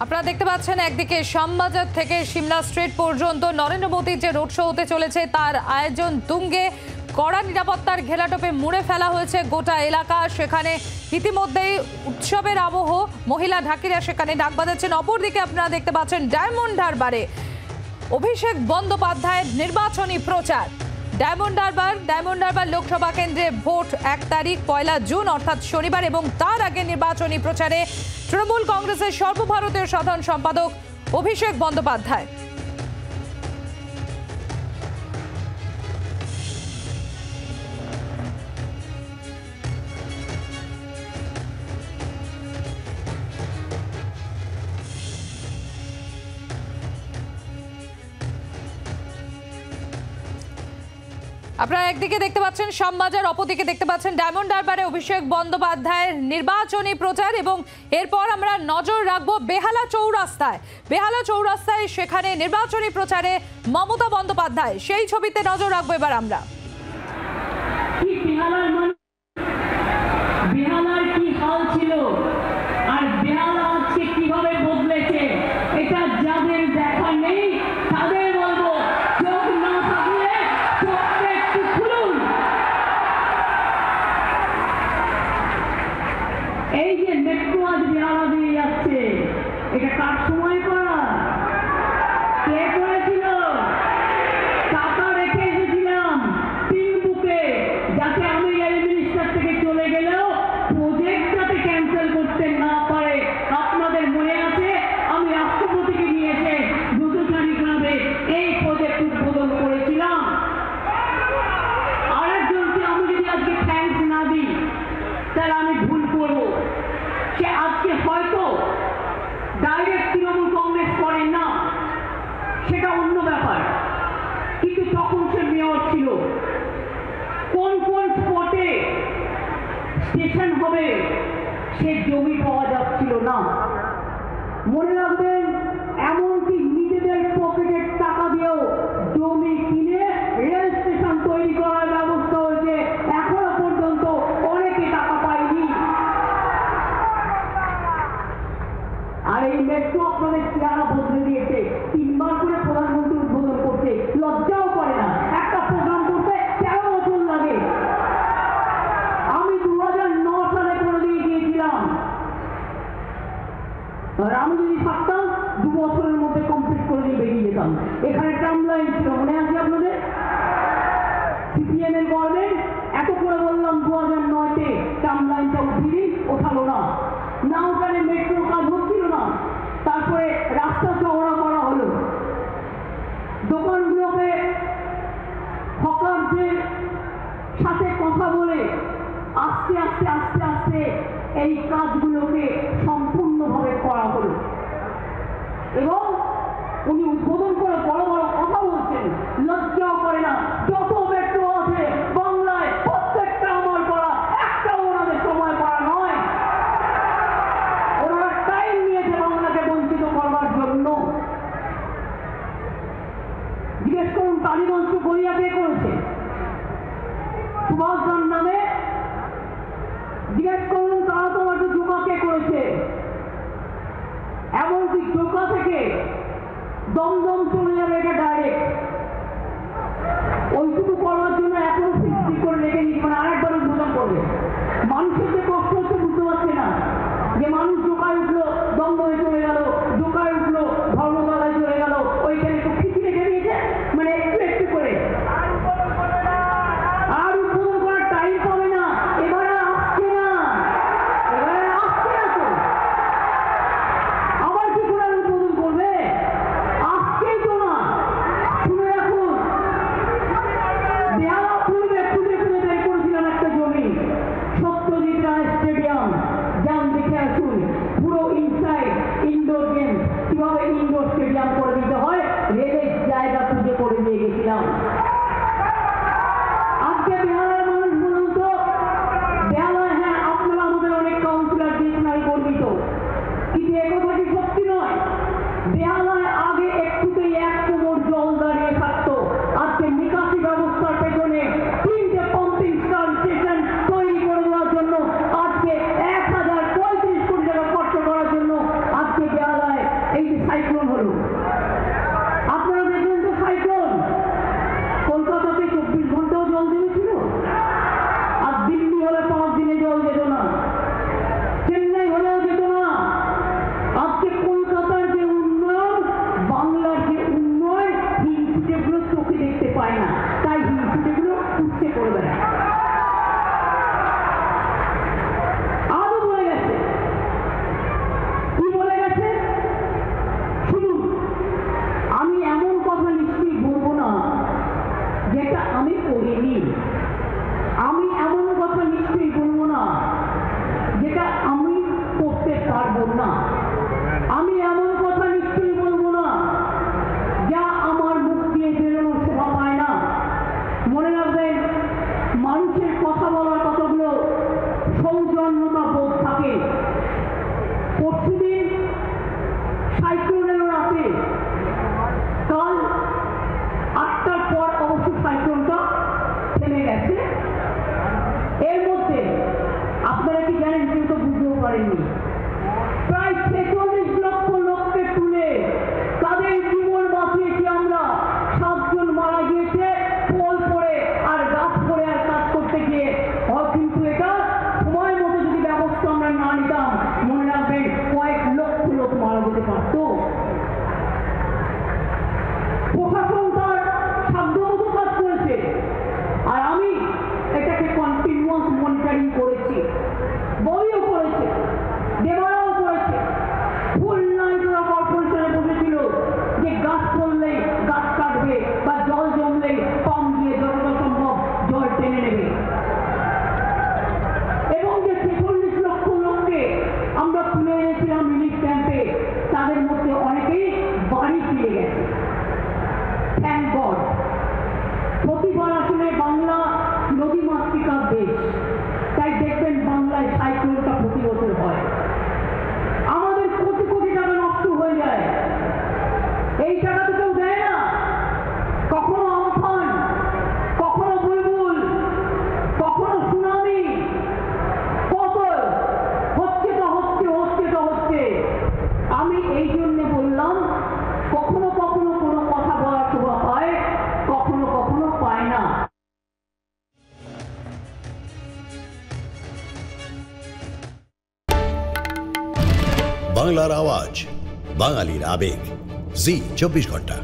আপনারা দেখতে পাচ্ছেন একদিকে শ্যামবাজার থেকে সিমলা স্ট্রিট পর্যন্ত নরেন্দ্র মোদীর যে রোড শো হতে চলেছে তার আয়োজন তুঙ্গে। কড়া নিরাপত্তার ঘেরাটোপে মুড়ে ফেলা হয়েছে গোটা এলাকা। সেখানে ইতিমধ্যেই উৎসবের আবহ, মহিলা ঢাকিরা সেখানে ডাক বাজাচ্ছেন। অপরদিকে আপনারা দেখতে পাচ্ছেন ডায়মন্ড হারবারে অভিষেক বন্দ্যোপাধ্যায়ের নির্বাচনী প্রচার। ডায়মন্ড হারবার লোকসভা কেন্দ্রে ভোট 1 তারিখ 1 জুন অর্থাৎ শনিবার, এবং তার আগে নির্বাচনী প্রচারে তৃণমূল কংগ্রেসের সর্বভারতীয় সাধারণ সম্পাদক অভিষেক বন্দ্যোপাধ্যায়। আপনারা একদিকে দেখতে পাচ্ছেন শ্যামবাজার, অপরদিকে দেখতে পাচ্ছেন ডায়মন্ড হারবারে অভিষেক বন্দ্যোপাধ্যায়ের নির্বাচনী প্রচার, এবং এরপর আমরা নজর রাখবো বেহালা চৌরাস্তায় সেখানে নির্বাচনী প্রচারে মমতা বন্দ্যোপাধ্যায়, সেই ছবিতে নজর রাখবো এবার আমরা। বেহালার কি হাল ছিল আর বেহালা আজকে কিভাবে বদলেছে, এটা যাদের দেখা নেই তাদের বলবো চোখ না থাকলে চোখটা একটু খুলুন। এই যে মেট্রো আজ বেহালা দিয়ে যাচ্ছে, এটা কার সময় করা? কে করেছিল? টাকা রেখে এসেছিলাম তিন বুকে, যাতে আমি এই মিনিস্টার থেকে চলে গেলেও প্রজেক্ট যাতে ক্যান্সেল করতে না পারে। আপনাদের মনে আছে আমি রাষ্ট্রপতিকে নিয়ে এসে দুটোচারি গ্রামে এই প্রজেক্ট উদ্বোধন করেছিলাম। আরেকজনকে আমি যদি আজকে থ্যাঙ্কস না দিই তাহলে আমি ভুল করবো। সে আজকে হয়তো ডাইরেক্ট তৃণমূল কংগ্রেস করেন না, সেটা অন্য ব্যাপার, কিন্তু তখন সে মেয়র ছিল। কোন কোন স্পটে স্টেশন হবে সে জমি পাওয়া যাচ্ছিল না। মনে রাখবেন, এমনকি নিজেদের পকেটের টাকা দিয়েও জমি কিনে রেল স্টেশন তৈরি করার ব্যবস্থা হয়েছে। এখনো পর্যন্ত অনেকে টাকা পায়নি। আর এই মেট্রো আপনাদের চেহারা বদলে দিয়েছে। 3 বার করে প্রধানমন্ত্রী উদ্বোধন করছে, লজ্জাও করে না। একটা প্রোগ্রাম করতে 13 বছর লাগে। আমি 2009 সালে করে দিয়ে গিয়েছিলাম, আর আমি যদি থাকতাম 2 বছরের মধ্যে কমপ্লিট করে দিয়ে বেরিয়ে যেতাম। এখানে ট্রাম লাইন ছিল, মনে আছে আপনাদের? সিপিএম এর গভর্নমেন্ট এত করে বললাম 2009-তে ট্রাম লাইনটা উঠিয়ে ওঠালো না, না ওখানে মেট্রো কাজ হচ্ছিল না। তারপরে রাস্তা চওড়া করা হলো, দোকানগুলোকে হকারদের সাথে কথা বলে আস্তে আস্তে আস্তে আস্তে এই কাজগুলোকে সম্পূর্ণভাবে করা হলো। এবং উনি উদ্বোধন করে বড় বড় কথা বলছেন, লজ্জাও করে না। যত মেট্রো আছে বাংলায় প্রত্যেকটা আমার করা, একটাও ওনাদের সময় করা নয়। ওনারা টাইম নিয়েছে বাংলাকে বঞ্চিত করবার জন্য। জিজ্ঞেস করুন টালিগঞ্জ গড়িয়া কে করেছে? সুভাষ গান নামে। জিজ্ঞেস করুন তারা তোমার জোকা কে করেছে? এমনকি জোকা থেকে দমদম চলে যাবে, এটা ডাইরেক্ট। ওইটুকু করার জন্য এখনো সৃষ্টি করে রেখে নিচ্ছে, মানে আরেকবার উদ্বোধন করবে। মানুষের যে কষ্ট হচ্ছে বুঝতে পারছে না, যে মানুষ জোকায় উঠলো দমদমে চলে গেল, জোকায় উঠলো ধর্মতলায় চলে গেল, ওইখানে একটু খিচি রেখে দিয়েছে, মানে একটু একটু করে। আর উদ্বোধন করার টাইম পাবে না, এবারে আসছে না, তো আবার কি করে উদ্বোধন করবে? আসছেই তো না। শুনে রাখুন, বেহালা পূর্বে খুঁজে খুঁজে বের করেছিলাম সাইক্লোন হলো। আপনারা দেখলেন তো সাইক্লোন, কলকাতাতে 24 ঘন্টাও জল জমেছিল, আর দিল্লি হলে 5 দিনে জল যেত না, চেন্নাই হলেও যেত না। আজকে কলকাতার যে উন্নয়ন, বাংলার যে উন্নয়ন, হিংসুটেগুলো চোখে দেখতে পায় না, তাই হিংসুটেগুলো উঠছে করে দেয়। আরো বলে গেছে, কি বলে গেছে শুনুন। আমি এমন কথা নিশ্চয়ই বলবো না যেটা আমি করিনি, আমি এমন কথা নিশ্চয়ই বলবো না যেটা আমি করতে পারবো না, আমি এমন কথা নিশ্চয়ই বলবো না যা আমার মুখ দিয়ে বেরোনোর শোভা পায় না। মনে রাখবেন, মানুষের কথা বলার কতগুলো সৌজন্যতা বোধ থাকে। পরশুদিন সাইক্লোনের রাতে, কাল 8টার পর অবশ্য সাইক্লোনটা থেমে গেছে। এর মধ্যে আপনারা কি জানেন, কেউ তো বুঝতেও পারেননি, প্রায় 46 লক্ষ লোককে তুলে তাদের জীবন বাঁচিয়েছি আমরা। 7 জন মারা গিয়েছে পোল পড়ে আর গাছ পড়ে আর কাজ করতে গিয়ে। কিন্তু এটা সময় মতো যদি ব্যবস্থা আমরা না নিতাম, মনে রাখবেন কয়েক লক্ষ লোক মারা যেতে পারত। প্রশাসন তার সাধ্যমতো কাজ করেছে, আর আমি এটাকে কন্টিনিউয়াস মনিটরিং করেছি, বইও করেছে, দেবারাও করেছে। ফুল নাইট ওরা কর্পোরেশনে বসেছিল যে গাছ পড়লেই গাছ কাটবে বা জল জমলেই পাম্প দিয়ে যতটা সম্ভব জল টেনে নেবে। এবং যে 46 লক্ষ লোককে আমরা তুলে এনেছিলাম রিলিফ ক্যাম্পে, তাদের মধ্যে অনেকেই বাড়ি ফিরে গেছে, থ্যাংক গড। প্রতিবার আসলে বাংলা নদীমাতৃকার দেশ, তাই দেখবেন বাংলায় সাইক্লোনটা প্রতি বছর হয়। আমাদের কোটি কোটি টাকা নষ্ট হয়ে যায়, এই টাকা তো কেউ দেয় না। কখনো আমফান, কখনো বুলবুল, কখনো সুনামি, কত হচ্ছে তো হচ্ছে, হচ্ছে তো হচ্ছে। আমি এই জন্য বললাম, কখনো কখনো কোনো কথা বলার শোভা পায়, কখনো কখনো পায় না। বাংলার আওয়াজ, বাঙালির আবেগ, জি 24 ঘন্টা।